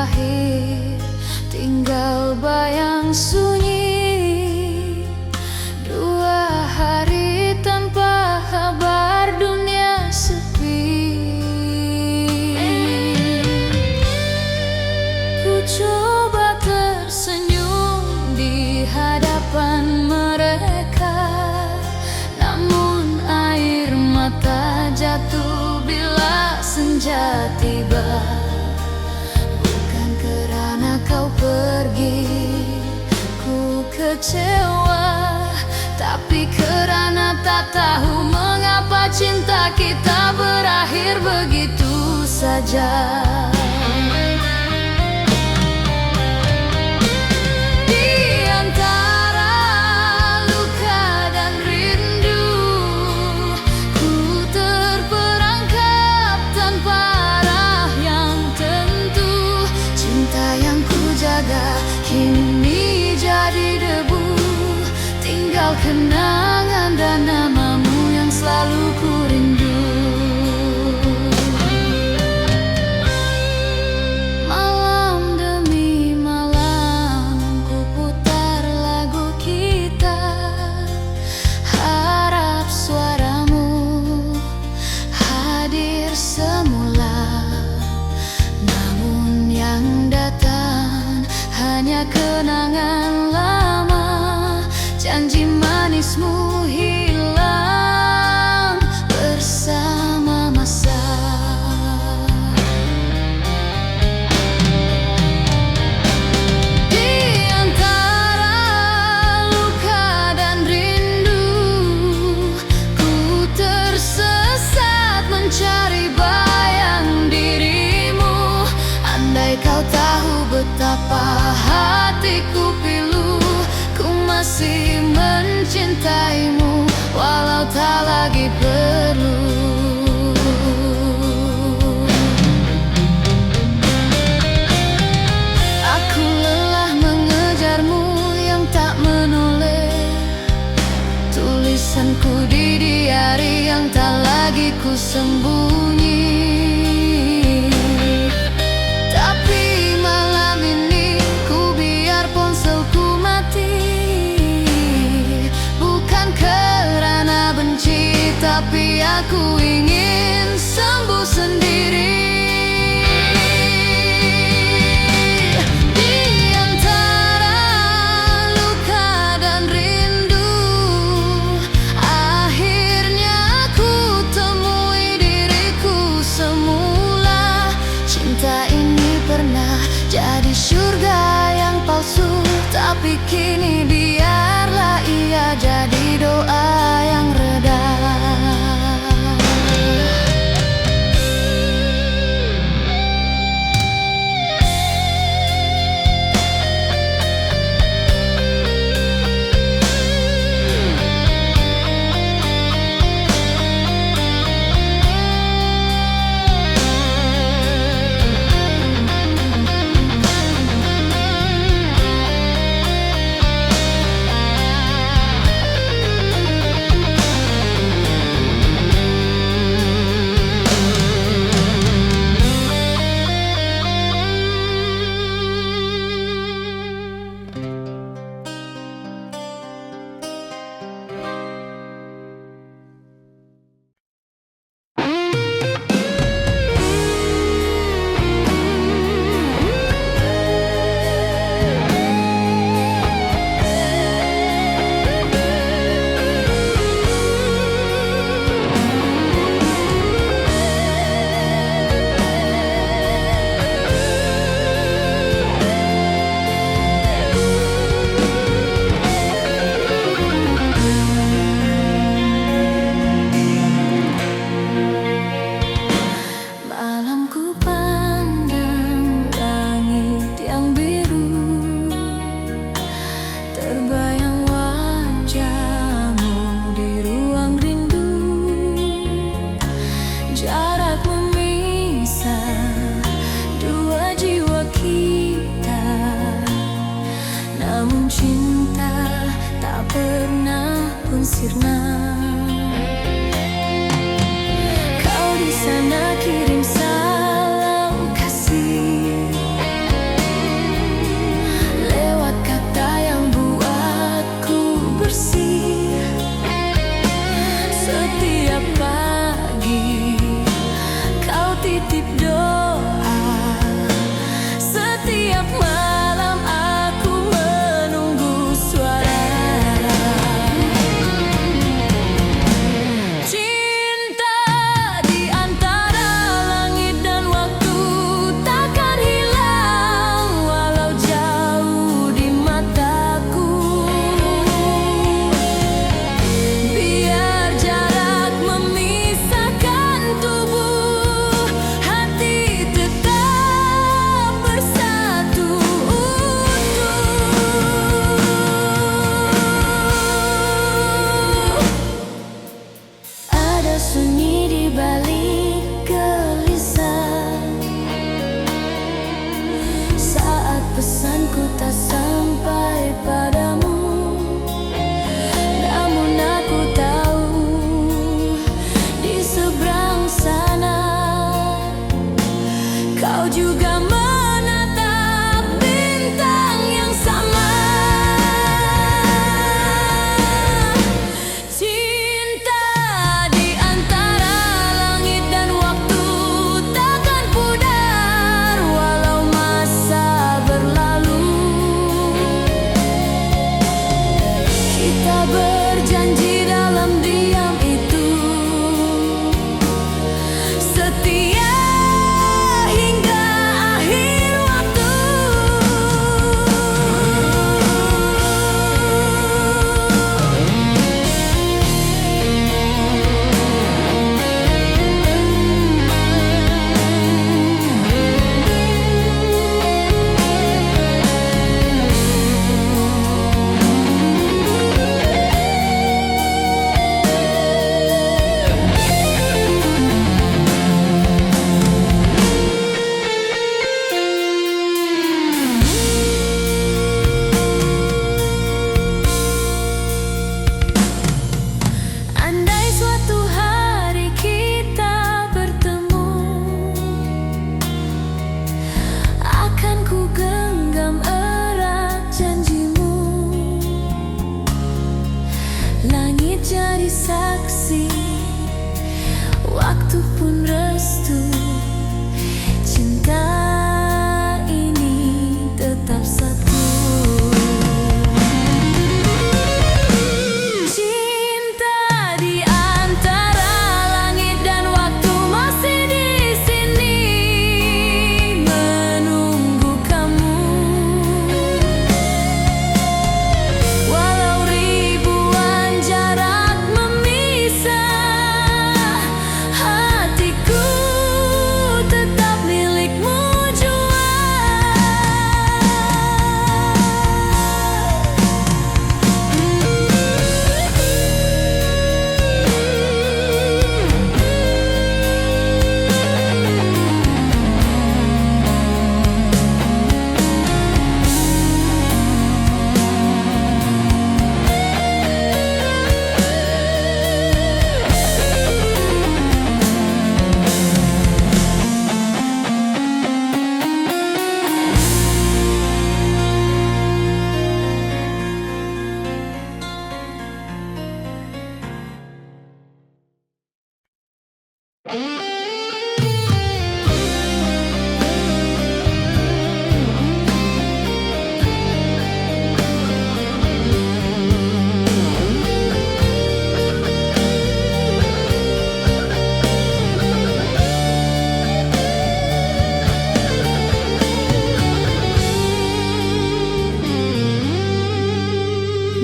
berakhir, tinggal bayang sunyi. 2 hari tanpa kabar, dunia sepi. Ku coba tersenyum di hadapan mereka, namun air mata jatuh bila senja tiba. Bukan karena kau pergi ku kecewa, tapi karena tak tahu mengapa cinta kita berakhir begitu saja. Kini jadi debu, tinggal kenangan dan namamu yang selalu ku rindu. Malam demi malam ku putar lagu kita, harap suaramu hadir semula. Namun yang datang hanya kenangan lama, janji manismu hilang bersama masa. Di antara luka dan rindu, ku tersesat mencari bayang dirimu. Andai kau tahu betapa hatiku pilu, ku masih mencintaimu walau tak lagi perlu. Aku lelah mengejarmu yang tak menoleh, tulisanku di diari yang tak lagi ku sembunyi. Tapi aku ingin sembuh sendiri. Di antara luka dan rindu, akhirnya ku temui diriku semula. Cinta ini pernah jadi surga yang palsu, tapi kini biarlah ia jadi doa yang reda. Kau di sana kirim salam kasih, Setiap malam aku menunggu suara cinta di antara langit dan waktu, takkan hilang walau jauh di mataku. Biar jarak memisahkan tubuh, hati tetap bersatu utuh. Ada sunyi di balik gelisah saat pesanku tak sampai padamu. Namun aku tahu di seberang sana kau juga menatap bintang yang sama. Cinta di antara langit dan waktu, takkan pudar walau masa berlalu. Kita berjanji dalam diam itu setia hingga akhir waktu. Andai suatu hari kita bertemu, akan ku genggam erat janjimu. Langit jadi saksi, waktu pun restu. Cinta ini tetap satu. Cinta di antara langit dan waktu masih di sini menunggu kamu. Walau ribuan jarak memisah, hatiku tetap milikmu jua.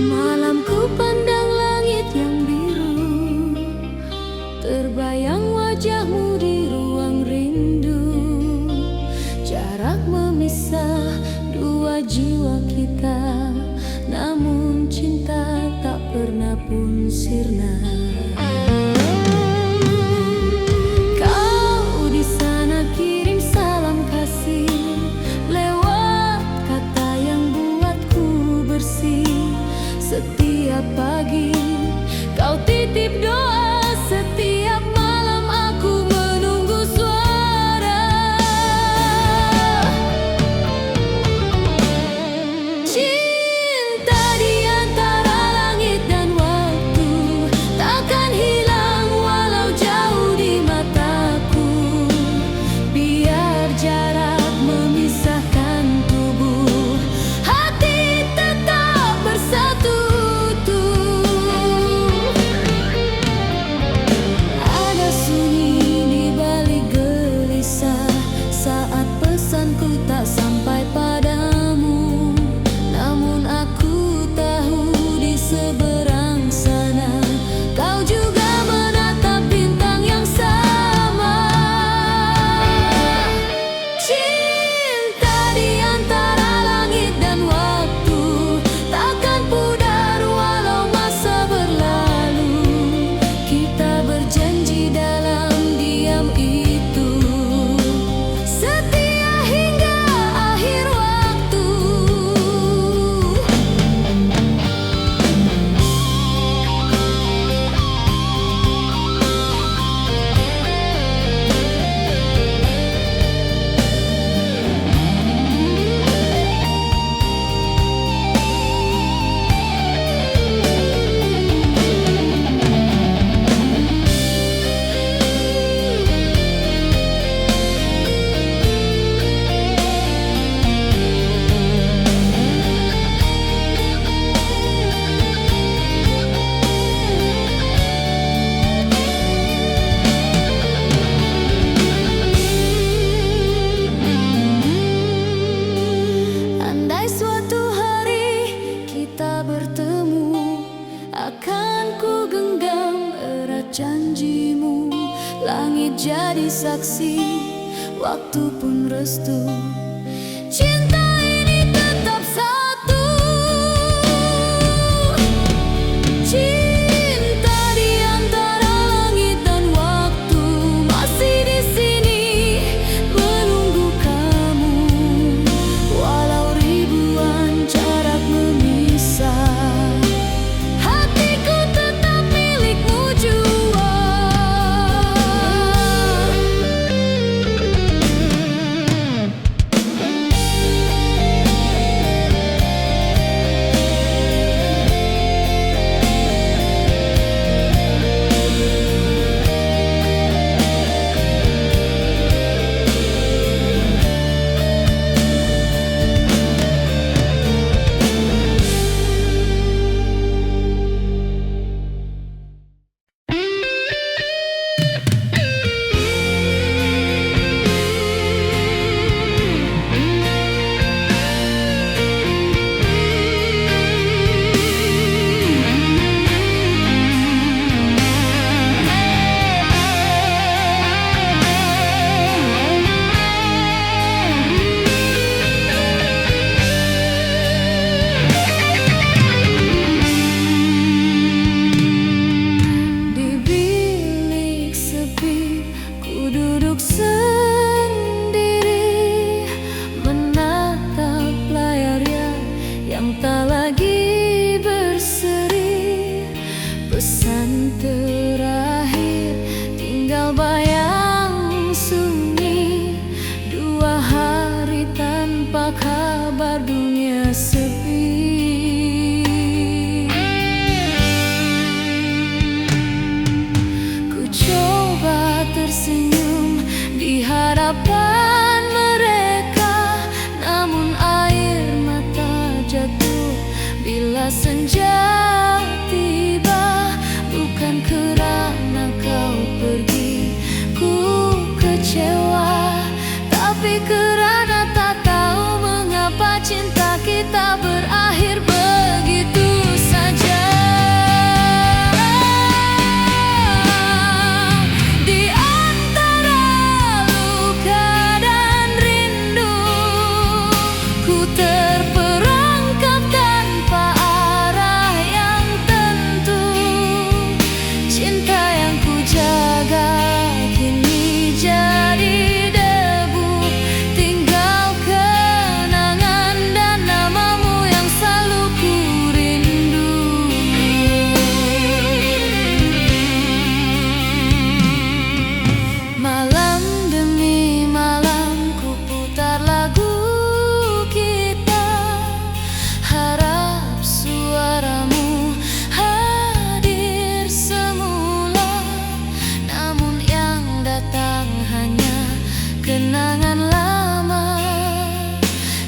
Malam ku pandang langit yang biru, terbayang wajahmu di ruang rindu. Jarak memisah dua jiwa kita, namun cinta tak pernah pun sirna. Kau di sana kirim salam kasih lewat kata yang buatku bersih. Setiap pagi kau titip doa, setiap malam aku menunggu suara cinta di antara langit dan waktu, takkan hilang. bersaksi, waktu pun restu. Cinta ini tetap satu. Cinta di antara langit dan waktu masih di sini menunggu kamu. Walau ribuan jarak memisah, hatiku tetap milikmu jua. Tak lagi berseri, pesan terakhir tinggal bayang sunyi. 2 hari tanpa kabar, dunia sepi. Ku coba tersenyum di hadapan mereka, namun air mata jatuh bila senja tiba. Bukan kerana kau pergi ku kecewa, tapi kerana tak tahu mengapa cinta kita berakhir begitu saja. Di antara luka dan rindu, ku terperangkap tanpa arah yang tentu. Cinta yang ku jaga kini jadi debu, tinggal kenangan dan namamu yang selalu ku rindu. Malam demi malam ku putar lagu kita, harap suaramu hadir semula. Namun yang datang hanya kenangan lama,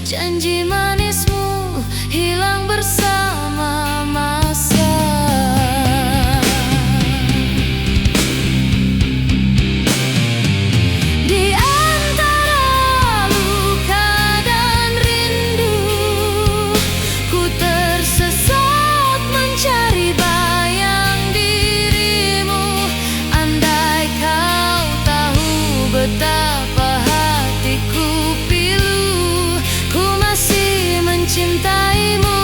janji manismu hilang bersama masa. Di antara luka dan rindu, ku tersesat mencari bayang dirimu. Andai kau tahu betapa hatiku pilu, ku masih mencintaimu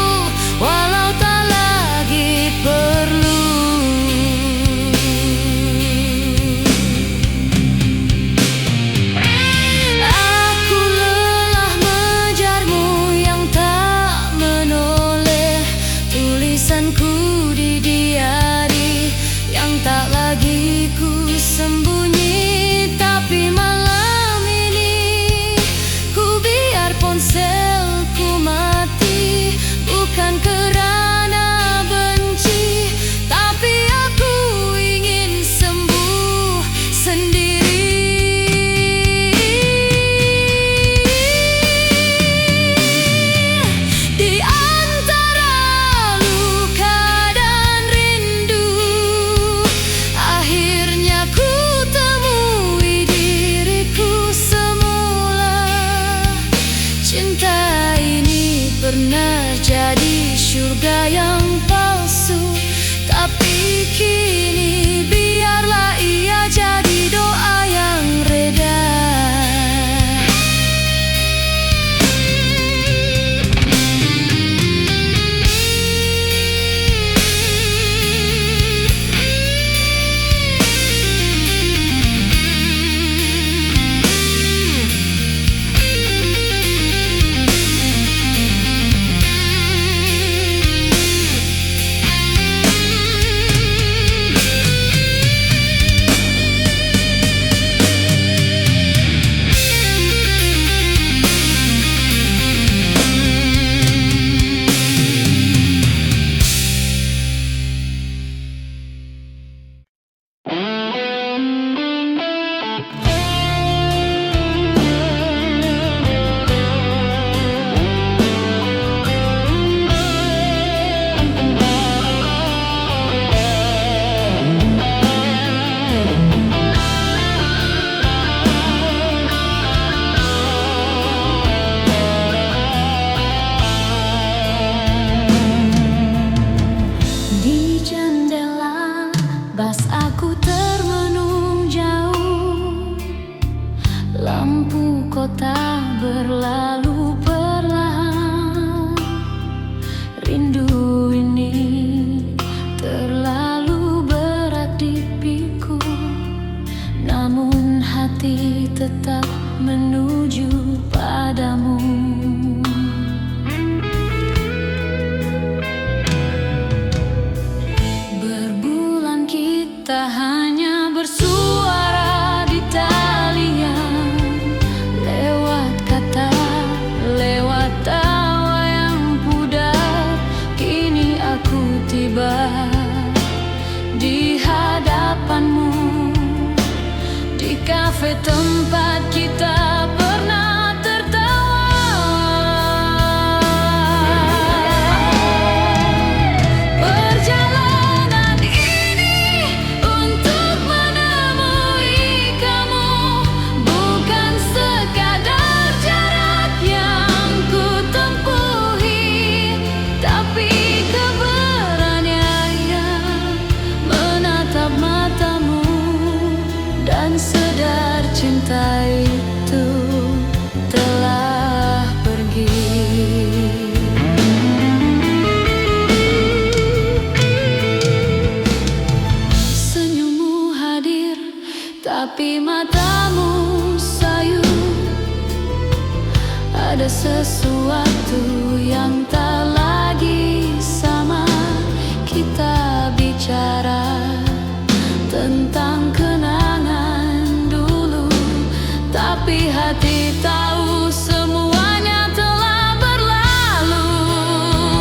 walau tak lagi perlu. Aku lelah mengejarmu yang tak menoleh, tulisanku di diari yang tak lagi ku sembunyi. Tapi malam ini ku biar ponselku mati, bukan kerana benci, tapi aku ingin sembuh sendiri. Di antara luka dan rindu, akhirnya ku temui diriku semula. Cinta ini pernah jadi surga yang palsu, tapi kini biarlah ia jadi doa yang real. sesuatu yang tak lagi sama. Kita bicara tentang kenangan dulu, tapi hati tahu semuanya telah berlalu.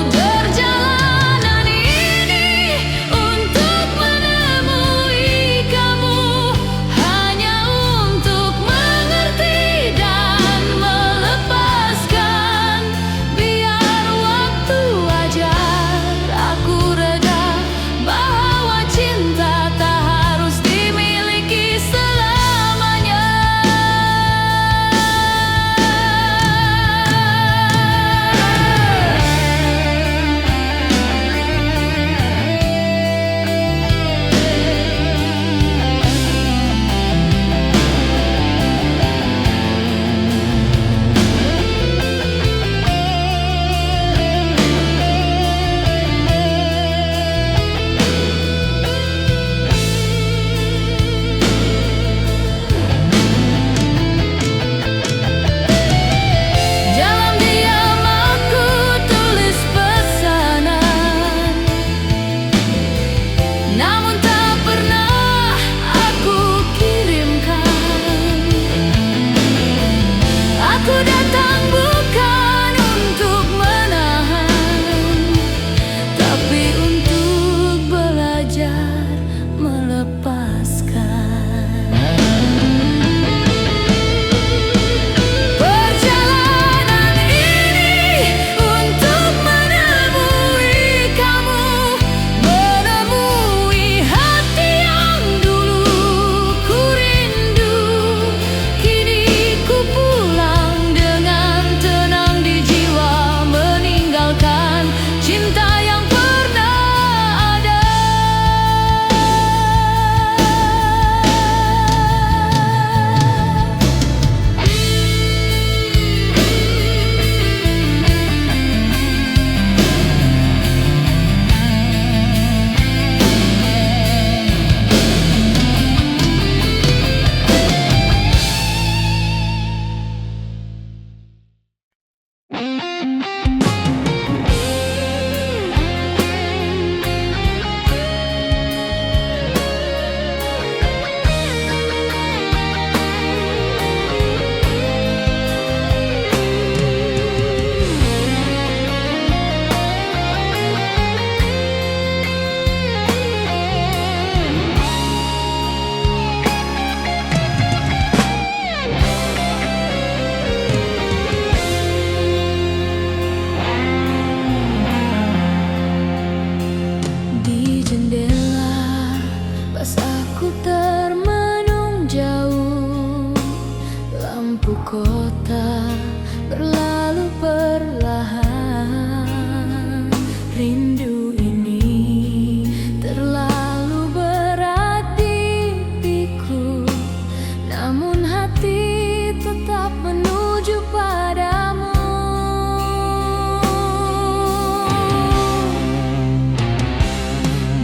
Perjalanan ini untuk menemui kamu, hanya untuk mengerti dan melepaskan. Biar waktu ajar aku reda bahwa cinta tak harus dimiliki selamanya. Dalam diam aku tulis pesanan, namun tak pernah aku kirimkan. Aku datang bukan untuk menahan, tapi untuk belajar melepaskan. Perjalanan ini untuk menemui kamu, menemui hati yang dulu ku rindu. Kini ku pulang dengan tenang di jiwa, meninggalkan cinta yang pernah ada. Di jendela pas aku termenung jauh, lampu kota berlalu perlahan. Rindu ini terlalu berat di piku, namun hati tetap menuju padamu.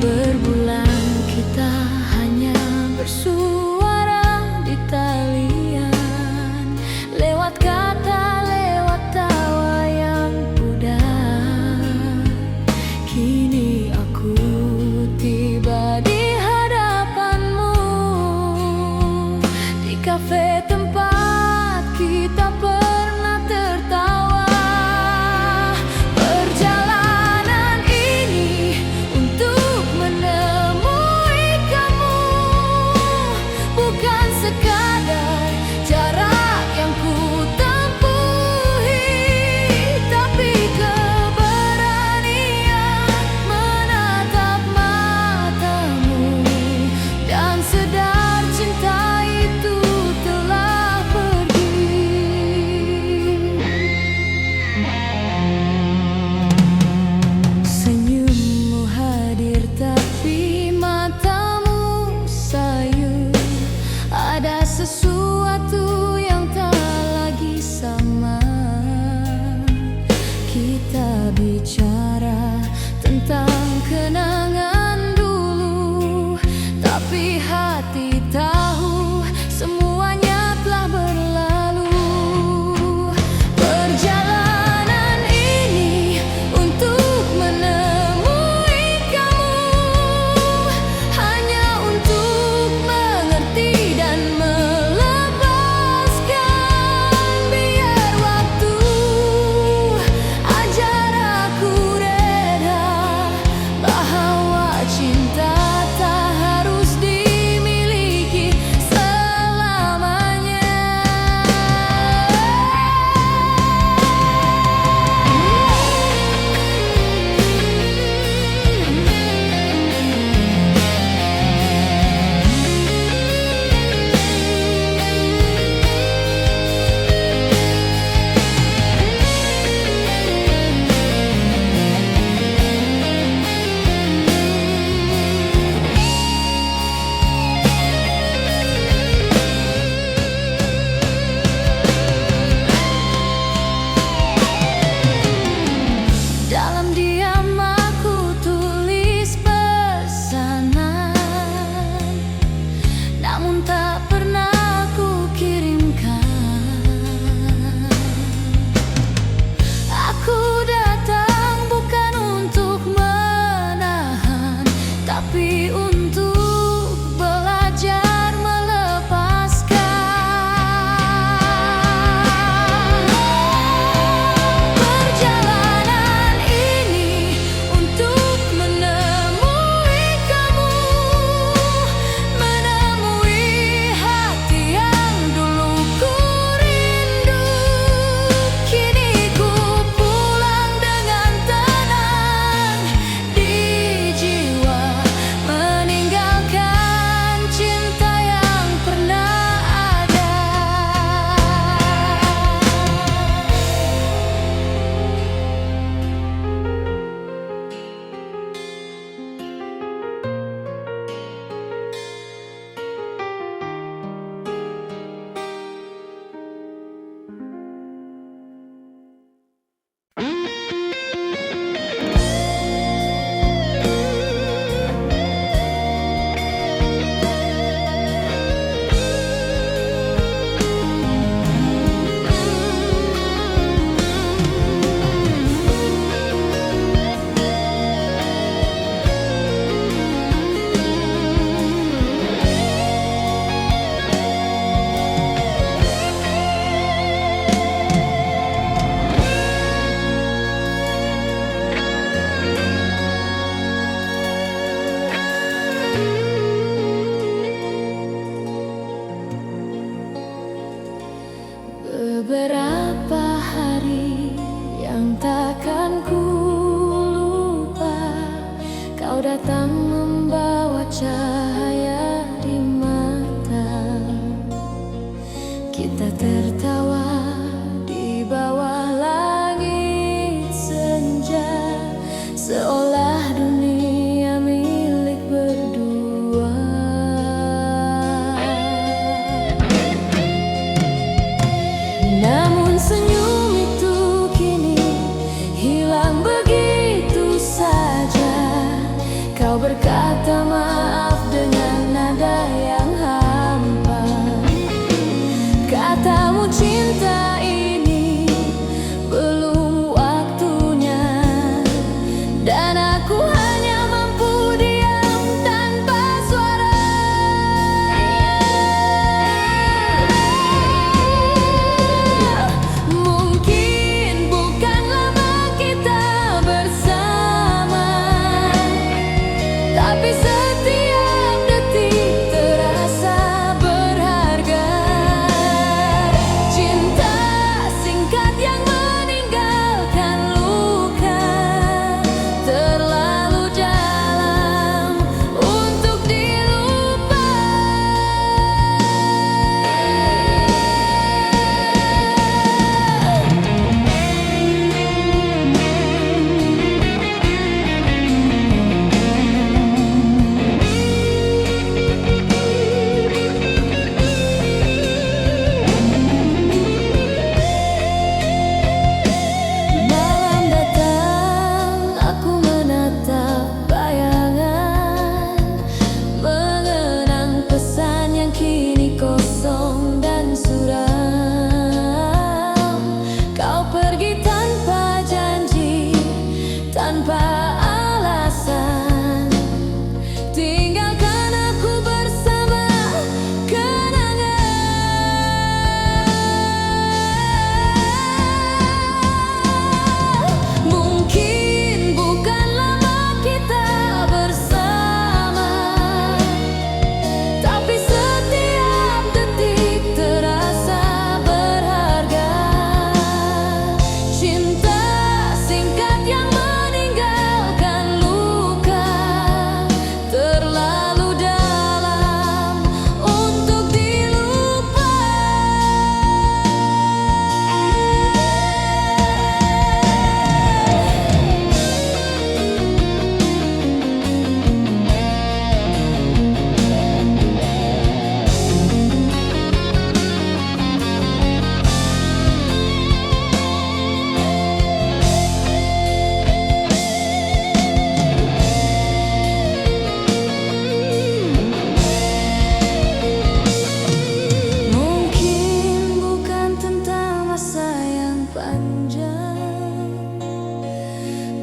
Berbulan kita hanya bersuara di talian, lewat kata, lewat tawa yang pudar. Kini aku tiba di hadapanmu, di kafe tempat kita pernah tertawa. Perjalanan ini untuk menemui kamu, bukan sekadar jarak yang ku tempuhi, tapi keberanian menatap matamu dan sadar cinta itu telah pergi. Senyummu hadir tapi matamu sayu, ada sesuatu yang tak lagi sama. Kita bicara tentang kenangan dulu, tapi hati tahu semuanya telah berlalu. Perjalanan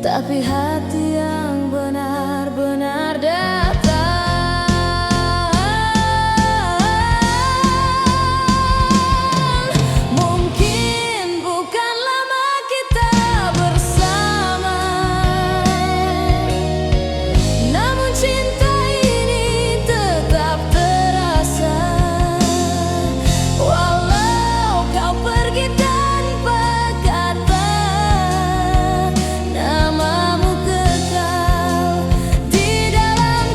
tapi hati yang benar-benar datang. Mungkin bukan lama kita bersama, namun cinta ini tetap terasa. Walau kau pergi tanpa kata, namamu kekal di dalam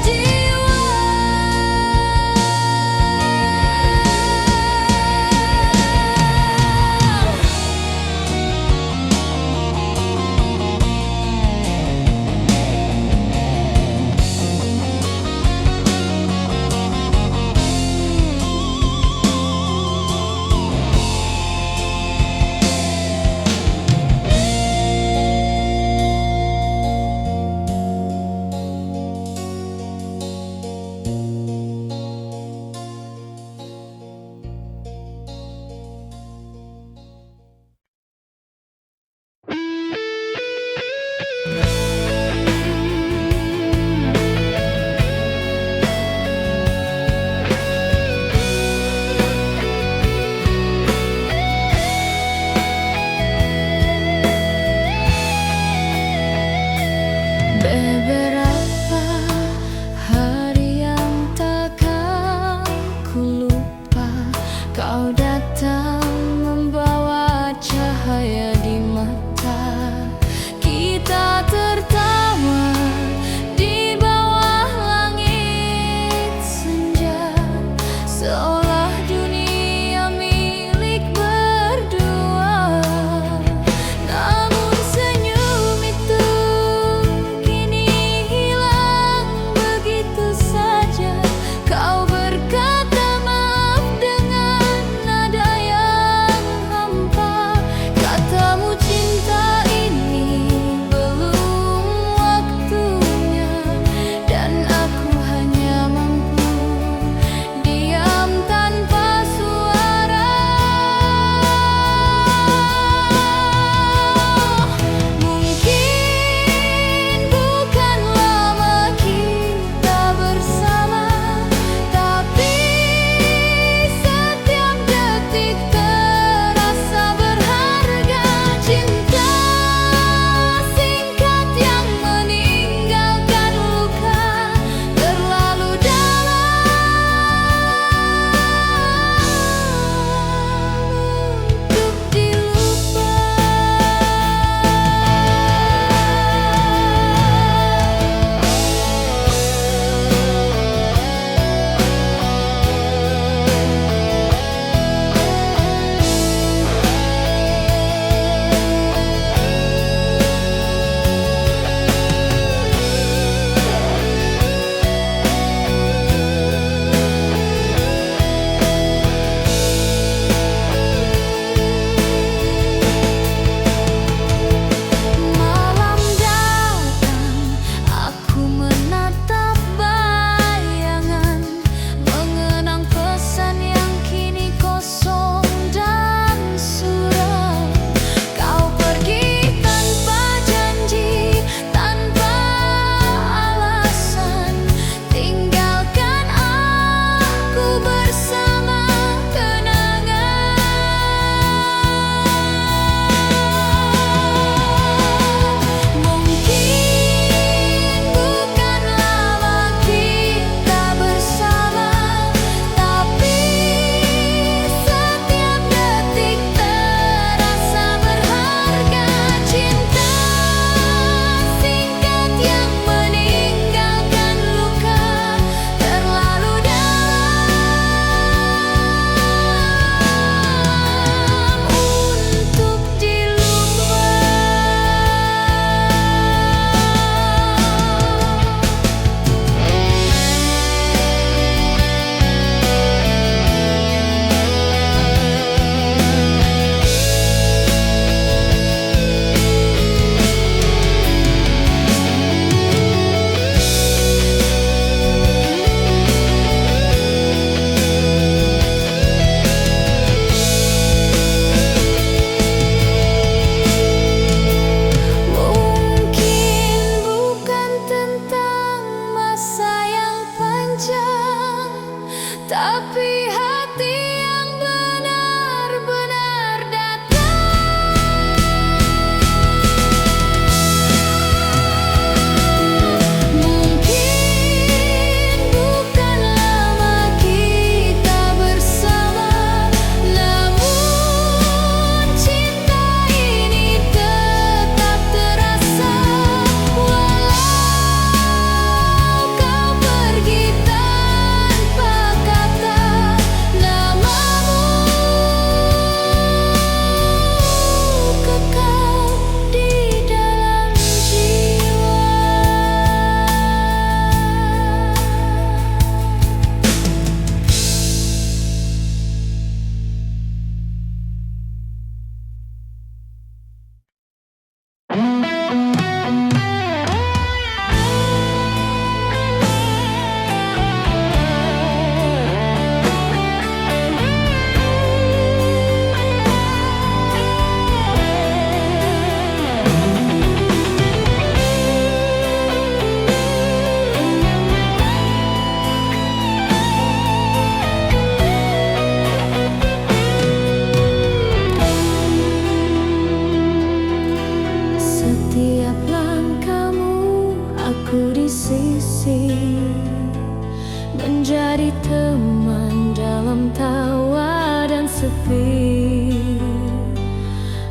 sepi.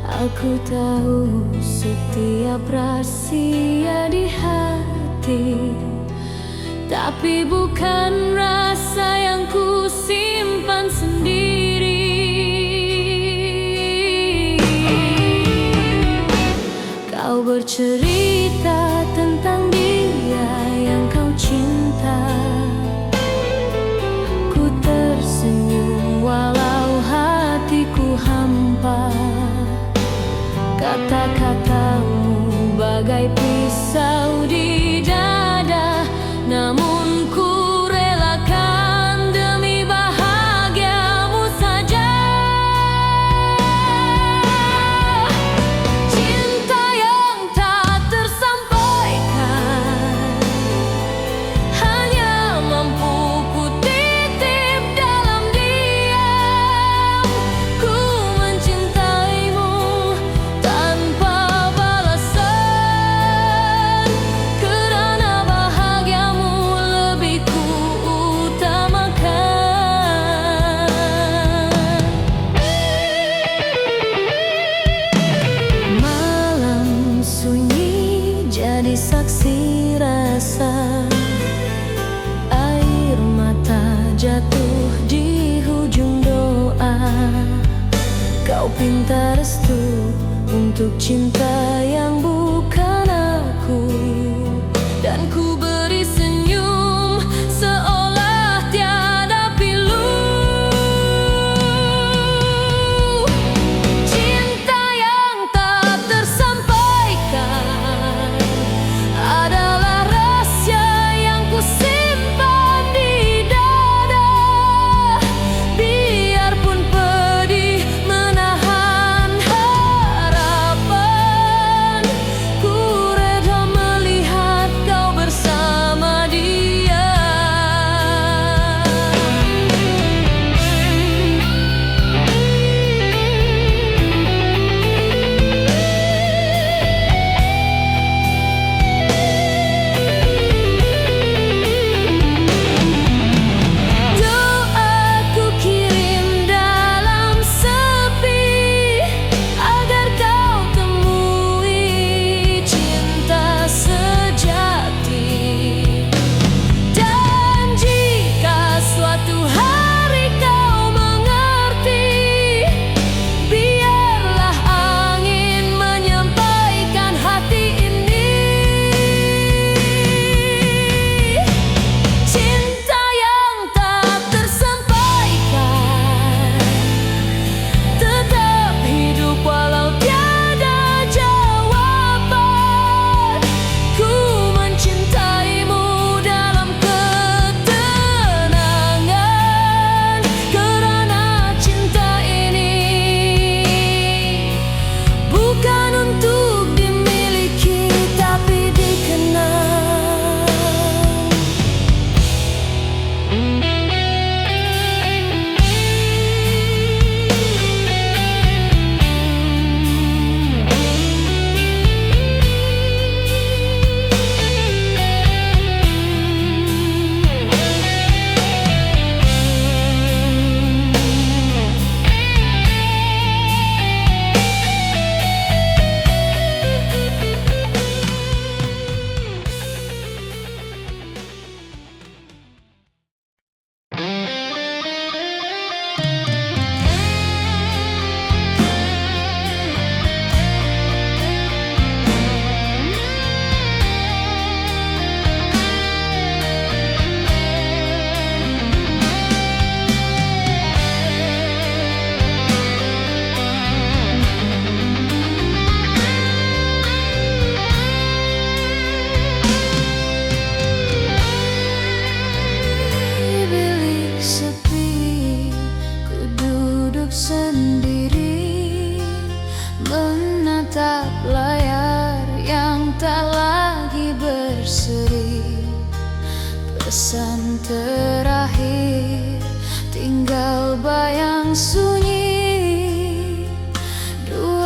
Aku tahu setiap rahasia di hati, tapi bukan rasa yang ku simpan sendiri. Kau bercerita tentang dia yang kau cinta. Ku tersenyum walau hatiku hampa. Kata-katamu bagai pisau di dada, namun ku relakan demi bahagiamu saja. Cinta yang tak tersampaikan hanya mampu ku titip dalam diam. Ku mencintaimu tanpa balasan, kerana bahagiamu lebih ku utamakan. Malam sunyi jadi saksi rasa, air mata jatuh di hujung doa. Kau pinta restu untuk cinta yang bukan aku, dan ku beri senyum seolah tiada pilu. Cinta yang tak tersampaikan adalah rahasia yang ku simpan di dada. Biarpun pedih menahan harapan, ku reda melihat kau bersama dia. Doaku kirim dalam sepi, agar kau temui cinta sejati. Dan jika suatu hari kau mengerti, biarlah angin menyampaikan hati ini. Cinta yang tak tersampaikan tetap hidup walau tiada jawaban. Ku mencintaimu dalam ketenangan, kerana cinta ini bukan untuk dimiliki tapi dikenal. Di bilik sepi, ku duduk sendiri, menatap layar yang tak lagi berseri. Pesan terakhir tinggal bayang sunyi. 2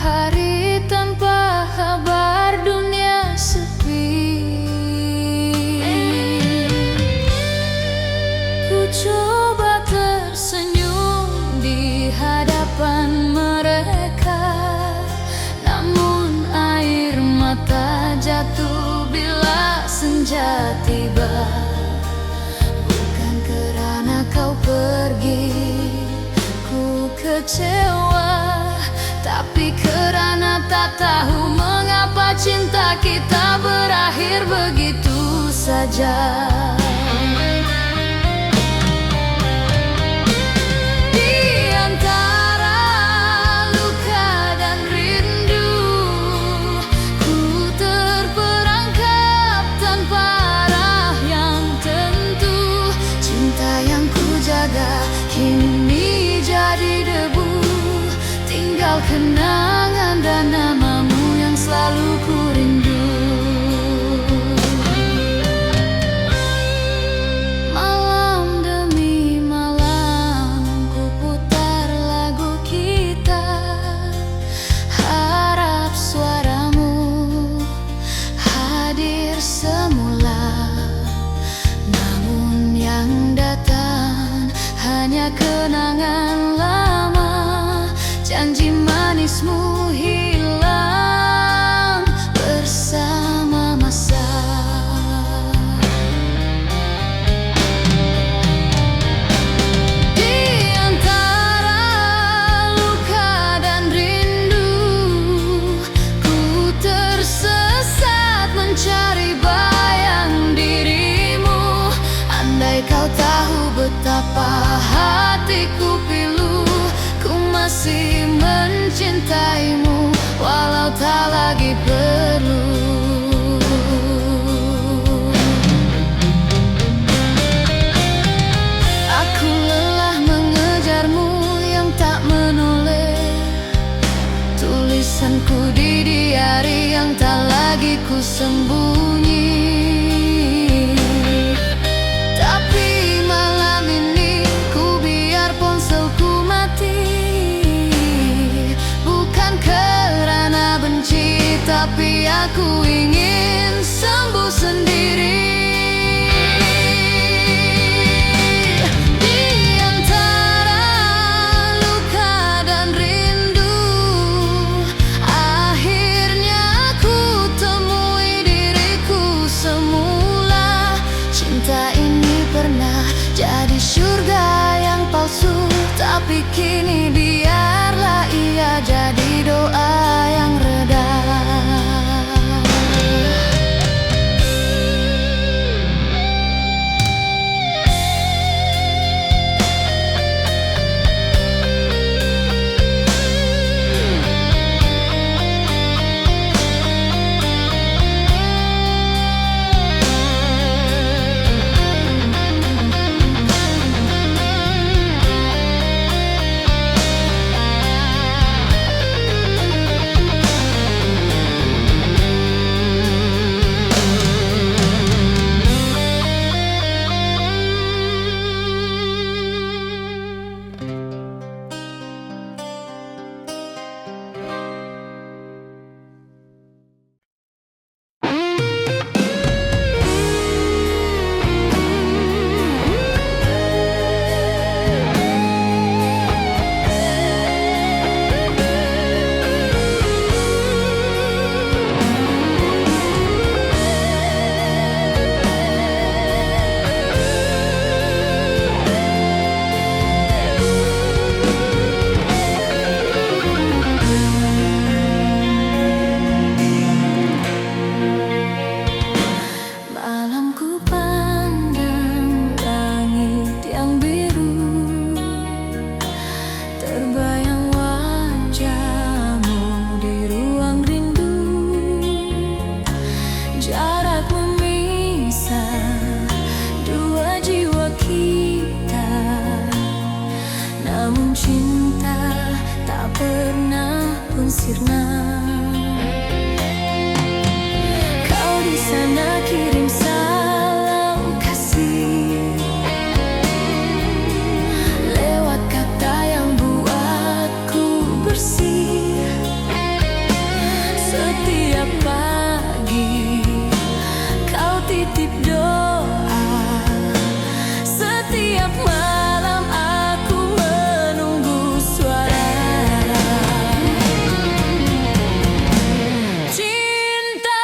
hari tanpa kabar, dunia sepi. Ku coba tersenyum di senja tiba, bukan kerana kau pergi ku kecewa, tapi kerana tak tahu mengapa cinta kita berakhir begitu saja. Kini jadi debu, tinggal kenangan dan namamu yang selalu ku rindu. Malam demi malam ku putar lagu kita, harap suaramu hadir semula. Namun yang datang hanya kenangan lama, janji manismu hilang bersama masa. Di antara luka dan rindu, ku tersesat mencari bayang dirimu. Andai kau tahu betapa hatiku pilu, ku masih mencintaimu walau tak lagi perlu. Aku lelah mengejarmu yang tak menoleh, tulisanku di diari yang tak lagi ku sembunyi. Tapi aku ingin sembuh sendiri. Di antara luka dan rindu, akhirnya ku temui diriku semula. Cinta ini pernah jadi surga yang palsu, tapi kini biarlah ia jadi doa yang reda. Kau di sana kirim salam kasih lewat kata yang buatku bersih. Setiap pagi kau titip doa, setiap malam aku menunggu suara. Cinta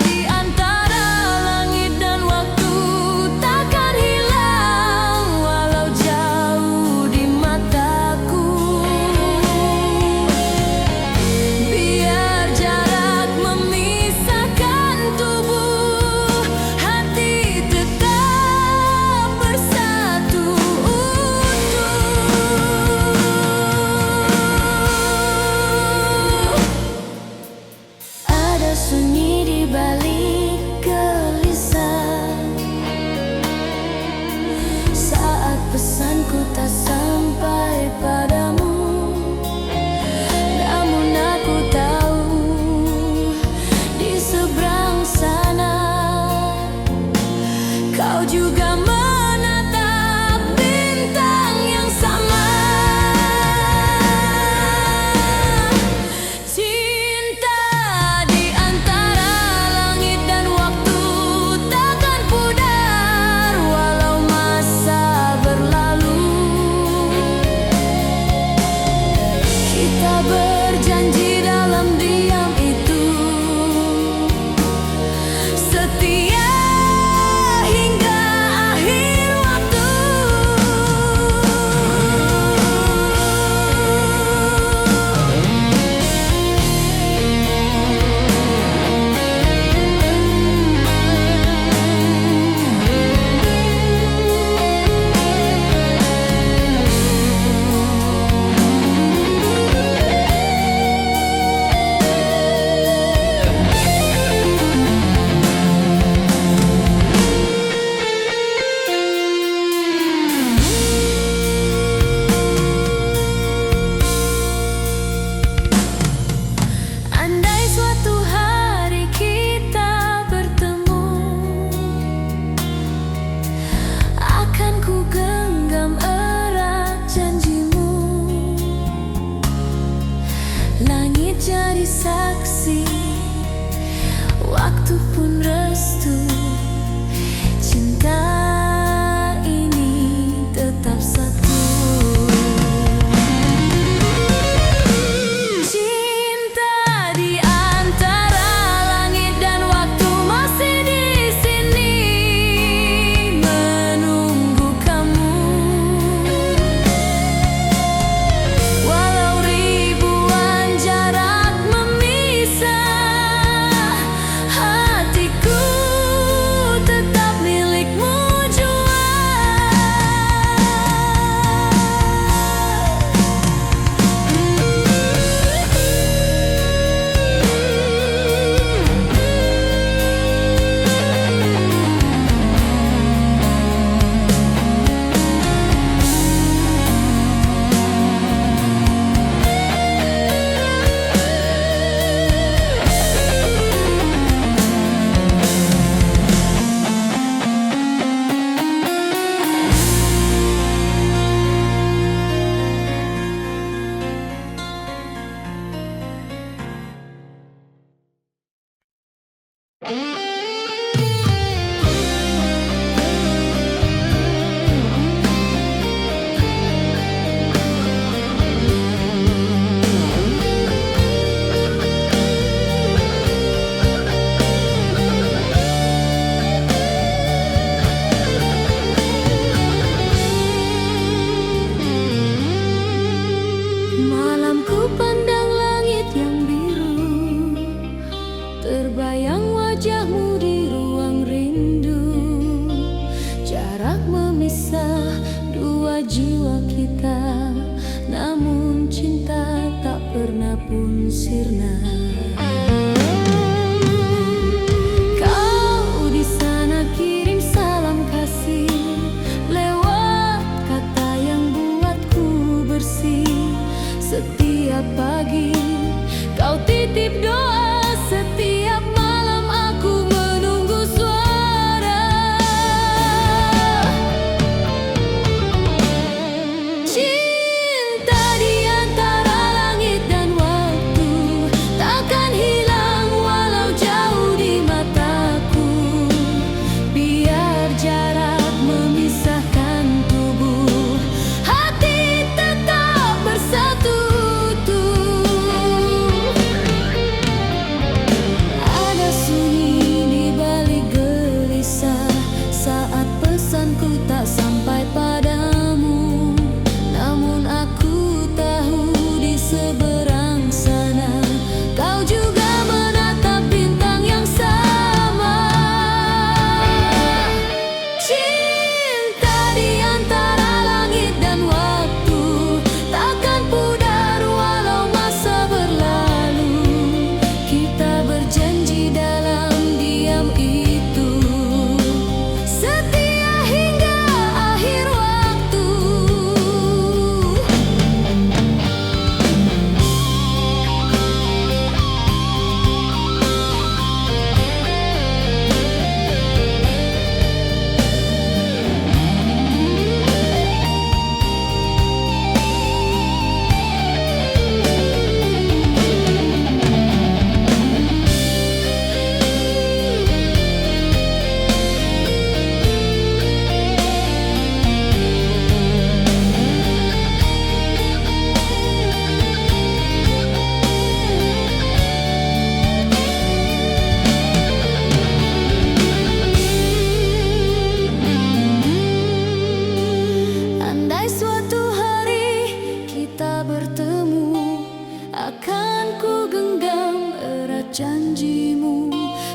di antara sunyi di balik gelisah. Saat pesanku tak sampai padamu, namun aku tahu di seberang sana kau juga menatap bintang yang sama. Cinta di antara langit dan waktu takkan pudar walau masa berlalu. Kita berjanji dalam diam itu setia hingga akhir waktu. Andai suatu hari kita bertemu, akan ku genggam erat janjimu. Langit jadi saksi, waktu pun restu. Cinta ini tetap satu. Cinta di antara langit dan waktu masih di sini menunggu kamu. Walau ribuan jarak memisah, hatiku tetap milikmu jua. Malam ku pandang langit yang biru, terbayang wajahmu di ruang rindu. Jarak memisah dua jiwa kita, namun cinta tak pernah pun sirna. Kau di sana kirim salam kasih lewat kata yang buatku bersih. Setiap pagi kau titip doa, setiap malam aku menunggu suara. Cinta di antara langit dan waktu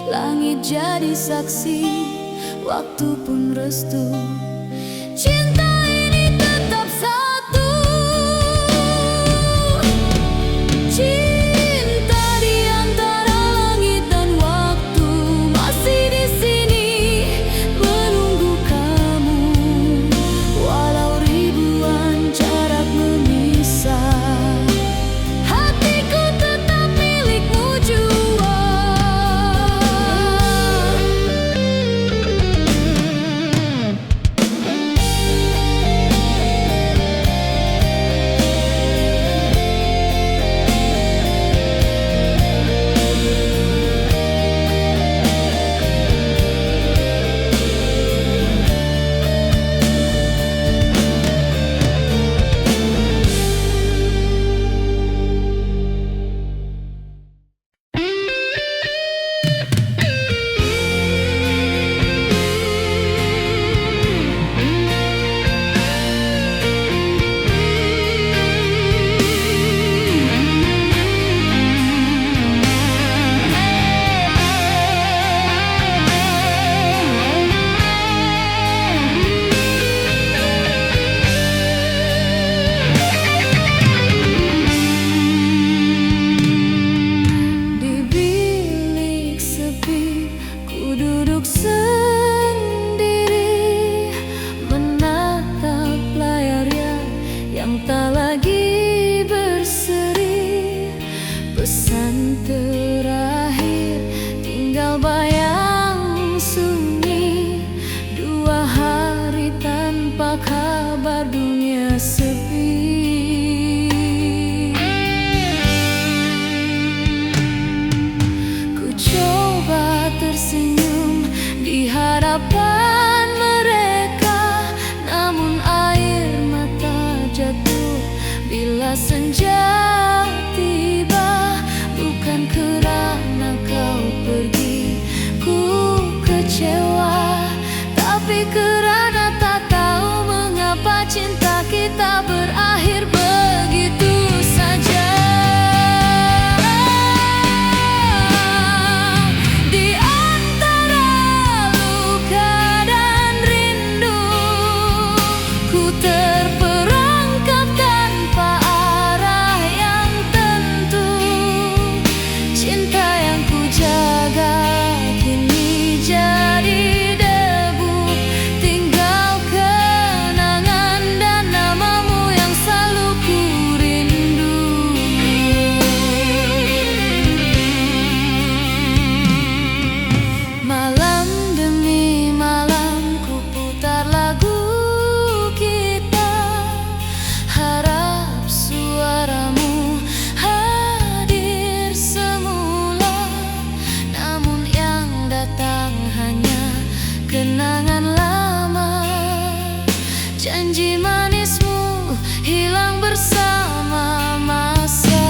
langit jadi saksi, waktu pun restu. Cinta ini tetap satu. Cinta di antara langit dan waktu masih di sini menunggu kamu. Walau ribuan jarak memisah, hatiku tetap milikmu jua. Tak lagi berseri, pesan terakhir tinggal bayang sunyi. 2 hari tanpa kabar, dunia sepi. Ku coba tersenyum di hadapan mereka, namun air mata jatuh bila senja tiba. Bukan kerana kau pergi ku kecewa, tapi kerana tak tahu mengapa cinta kita berakhir begitu saja. Di antara luka dan rindu, ku terperangkap tanpa arah yang tentu. Cinta yang ku jaga kini jadi debu, tinggal kenangan dan namamu yang selalu ku rindu. Malam demi malam ku putar lagu kita, harap suaramu hadir semula. Namun yang datang hanya kenangan lama, janji manismu hilang bersama masa.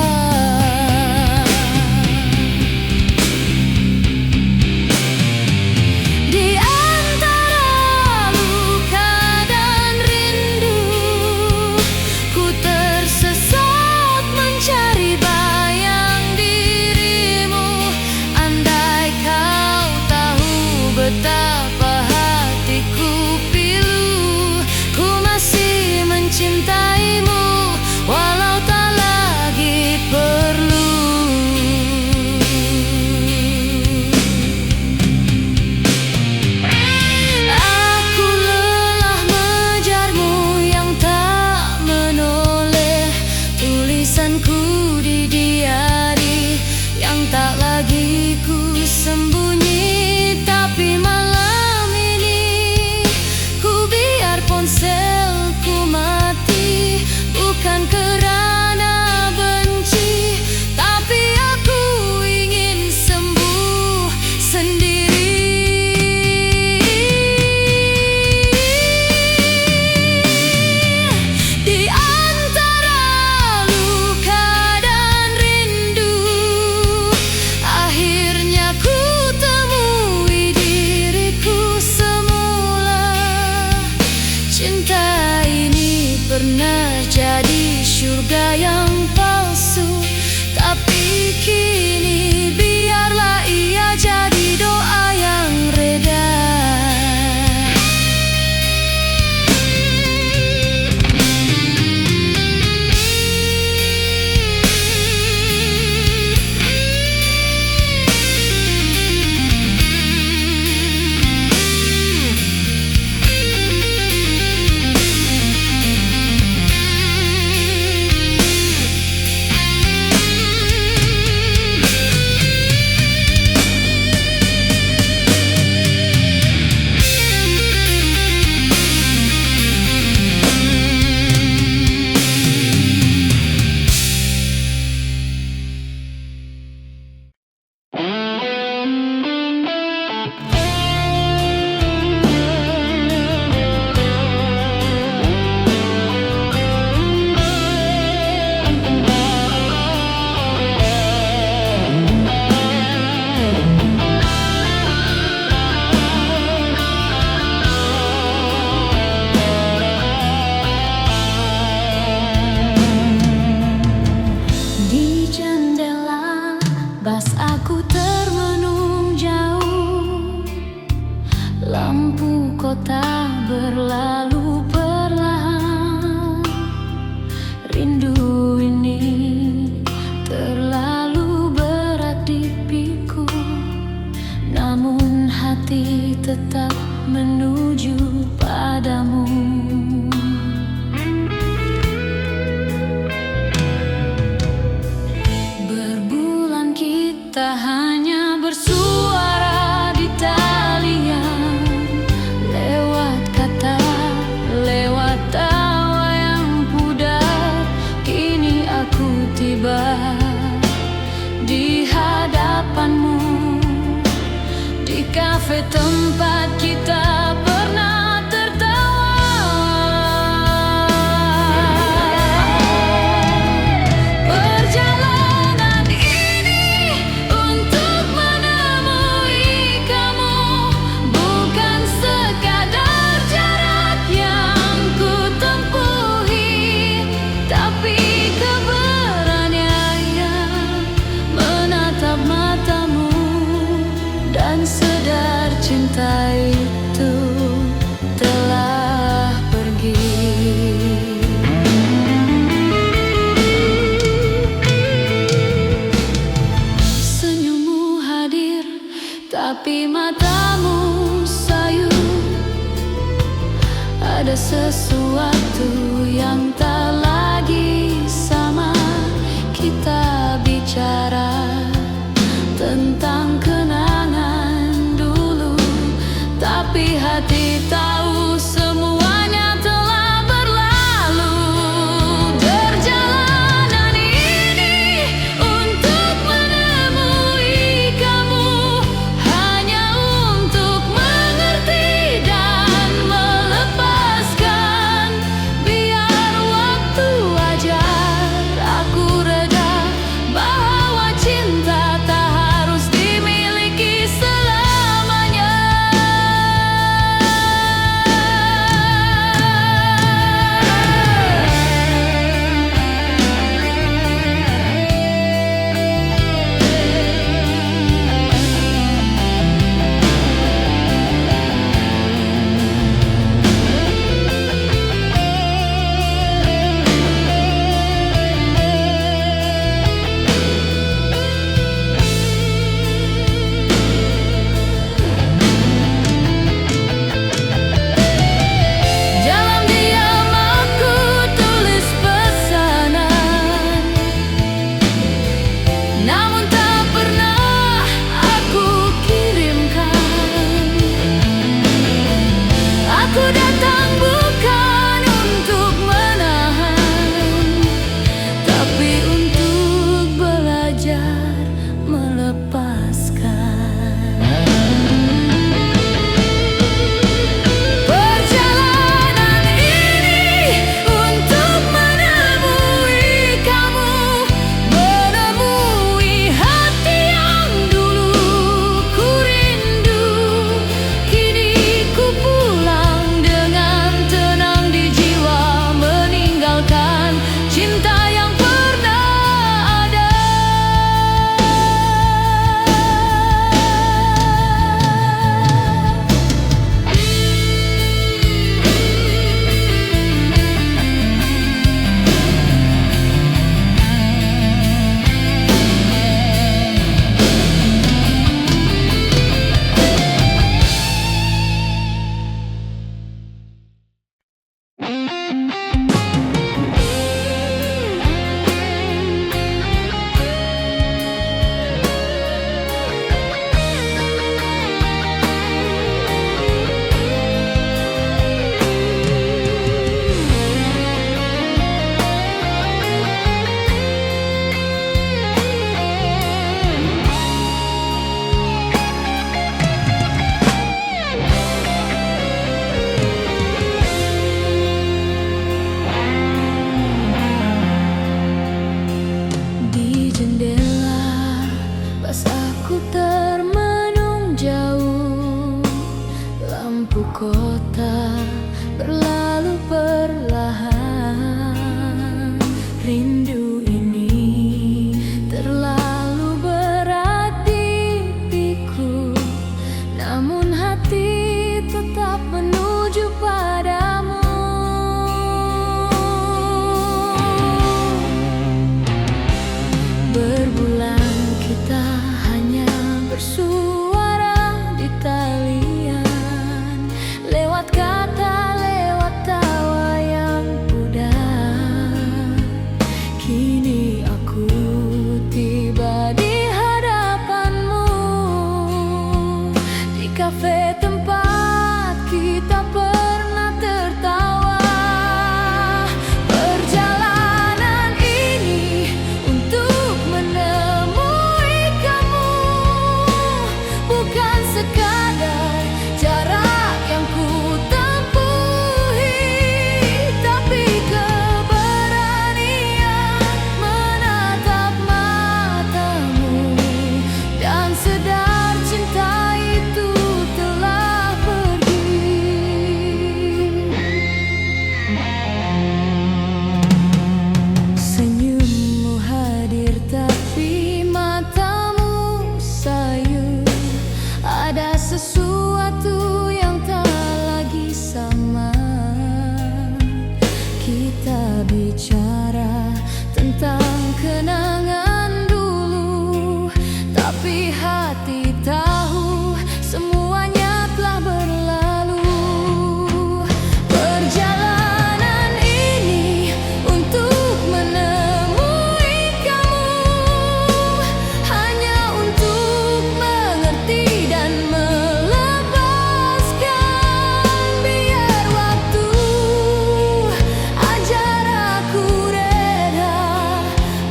Di antara luka dan rindu, ku tersesat mencari bayang dirimu. Andai kau tahu betapa hatiku pilu, ku masih mencintaimu walau tak lagi perlu. Aku lelah mengejarmu yang tak menoleh, tulisanku di diari yang tak lagi ku sembunyi. Tapi malam ini ku biar ponselku mati, bukan kerana benci, tapi aku ingin sembuh sendiri. Di antara luka dan rindu, akhirnya ku temui diriku semula. Cinta ini pernah jadi surga yang palsu, tapi kini biarlah ia jadi dosa. tetap menuju padamu. Berbulan kita hanya bersuara di talian, lewat kata, lewat tawa yang pudar. Kini aku tiba di hadapanmu, di kafe tempat kita pernah tertawa. Perjalanan ini untuk menemui kamu, bukan sekadar jarak yang ku tempuhi, tapi keberanian menatap matamu dan sadar cinta itu telah pergi. Senyummu hadir, tapi matamu sayu. Ada sesuatu yang tak lagi sama. Kita bicara tentang kenangan dulu, tapi hati tahu semuanya telah berlalu. Perjalanan ini untuk menemui kamu, hanya untuk mengerti dan melepaskan. Biar waktu ajar aku reda, bahwa cinta tak harus dimiliki selamanya. Dalam diam aku tulis pesanan, namun tak pernah aku kirimkan. Aku datang bukan untuk menahan, tapi untuk belajar melepaskan. Perjalanan ini untuk menemui kamu, menemui hati yang dulu ku rindu. Kini ku pulang dengan tenang di jiwa, meninggalkan cinta yang pernah ada. Di jendela pas aku termenung jauh, lampu kota berlalu perlahan. Rindu ini terlalu berat di piku, namun hati tetap menuju padamu. Berbulan kita hanya bersuara di talian, kafe tempat kita pernah tertawa. Perjalanan ini untuk menemui kamu, bukan sekadar jarak yang ku tempuhi, tapi keberanian menatap matamu dan sadar cinta itu telah pergi. Senyummu hadir tapi matamu sayu. Ada sesuatu yang tak lagi sama. Kita bicara tentang kenangan dulu, tapi hati tahu semuanya telah berlalu. Perjalanan ini untuk menemui kamu, hanya untuk mengerti dan melepaskan. Biar waktu ajar aku reda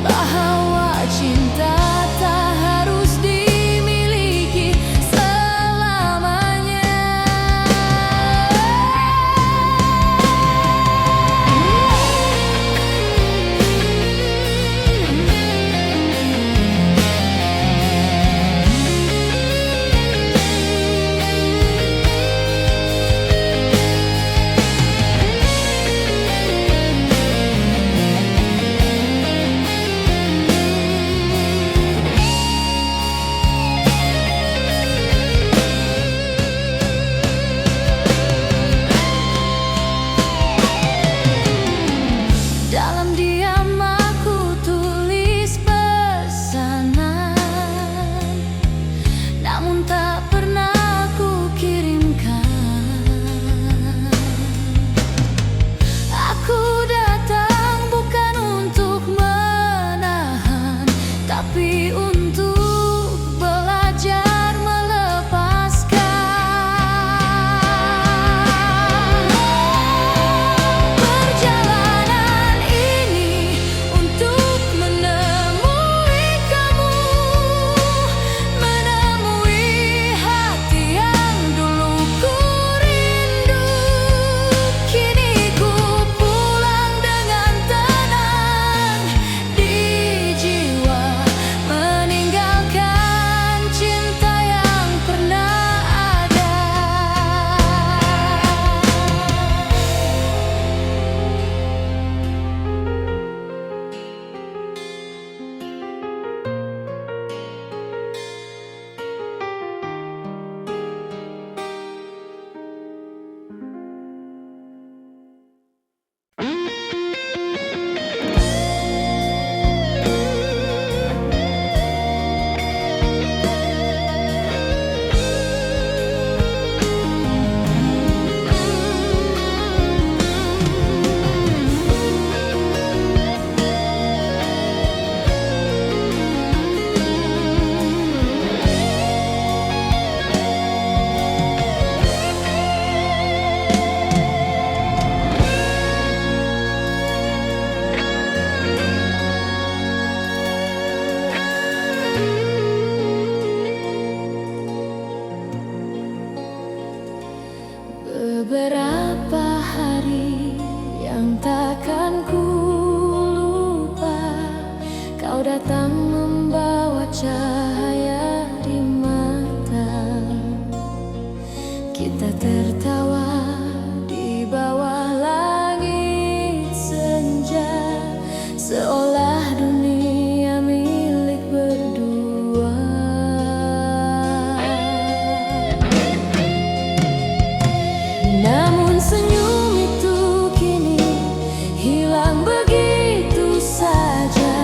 bahwa cinta tak harus dimiliki selamanya. Dalam diam aku tulis pesanan, namun tak pernah aku kirimkan. Aku datang bukan untuk menahan, tapi untuk belajar melepaskan. Perjalanan ini untuk menemui kamu, menemui hati yang dulu ku rindu. Kini ku pulang dengan tenang di jiwa, meninggalkan cinta yang pernah ada. Beberapa hari yang takkan ku lupa, kau datang membawa cahaya di mata. Kita tertawa di bawah langit senja, seolah dunia milik berdua. Namun senyum itu kini hilang begitu saja.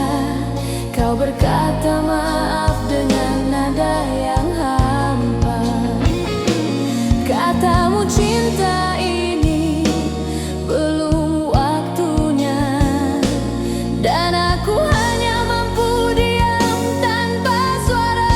Kau berkata maaf dengan nada yang hampa. Katamu cinta ini belum waktunya, dan aku hanya mampu diam tanpa suara.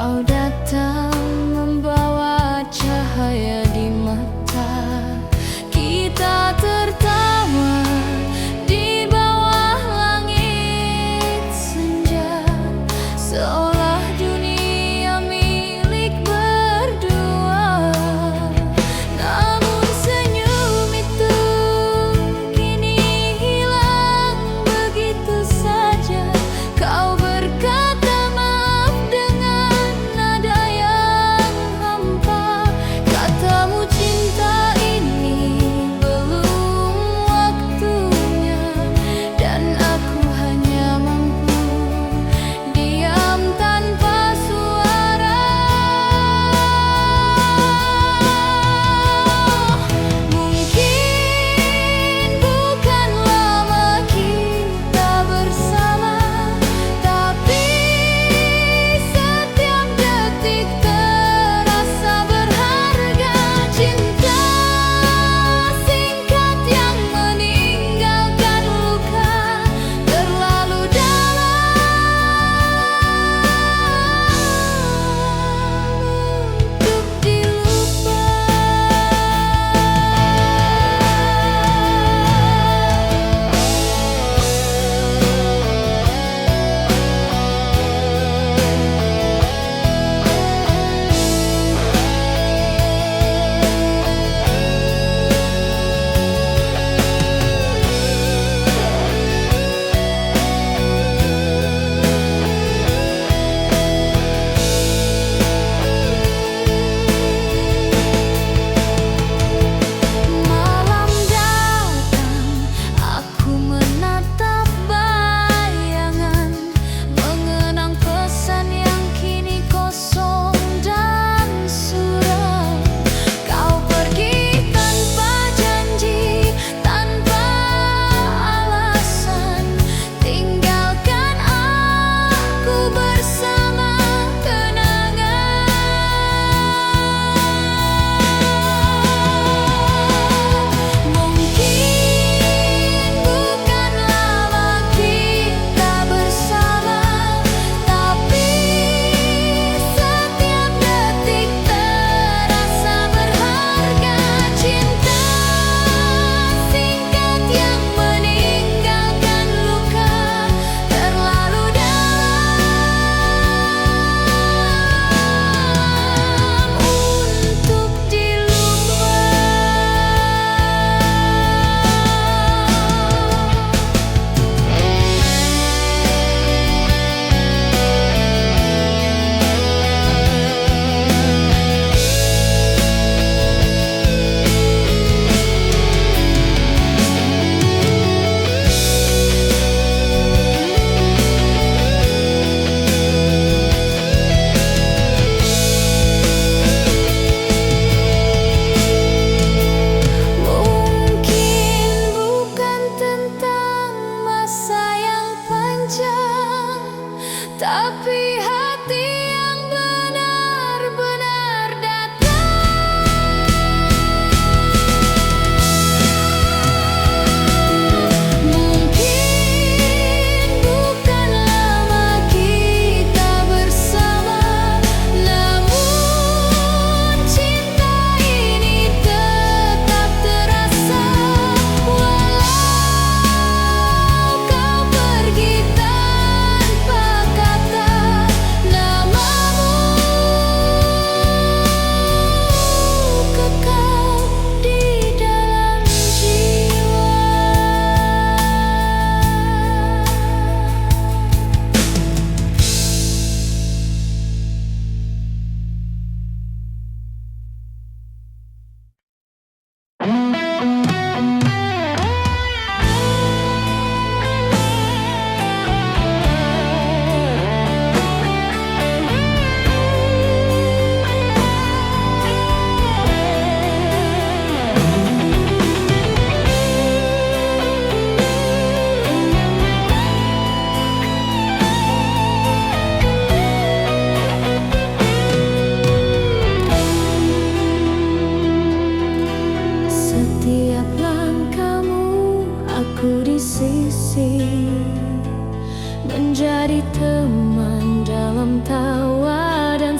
Kau datang membawa cahaya di mata. Kita tertawa di bawah langit senja, seolah dunia milik berdua. Namun senyum itu kini hilang begitu saja. Kau berkata maaf dengan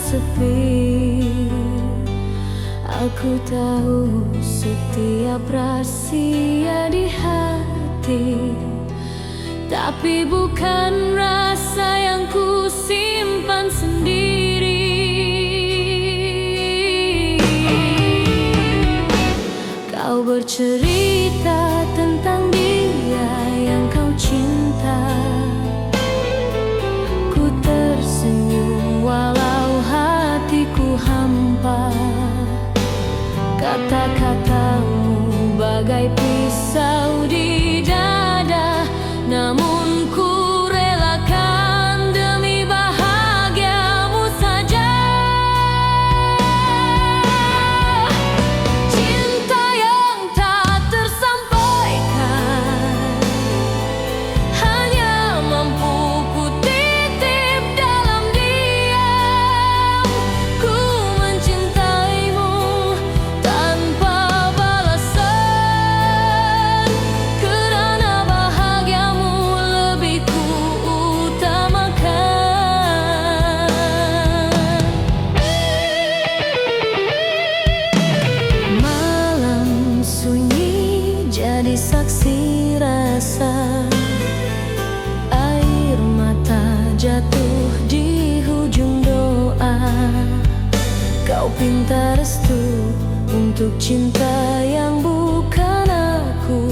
sepi. Aku tahu setiap rahasia di hati, tapi bukan rasa yang ku simpan sendiri. Kau bercerita tentang dia yang kau cinta. Ku tersenyum walau hatiku hampa. Kata-katamu bagai pisau di dada, namun ku relakan demi bahagiamu saja. Cinta yang tak tersampaikan hanya mampu ku titip dalam diam. Ku mencintaimu tanpa balasan, kerana bahagiamu lebih ku utamakan. Malam sunyi jadi saksi rasa, air mata jatuh di hujung doa. Kau pinta restu untuk cinta yang bukan aku.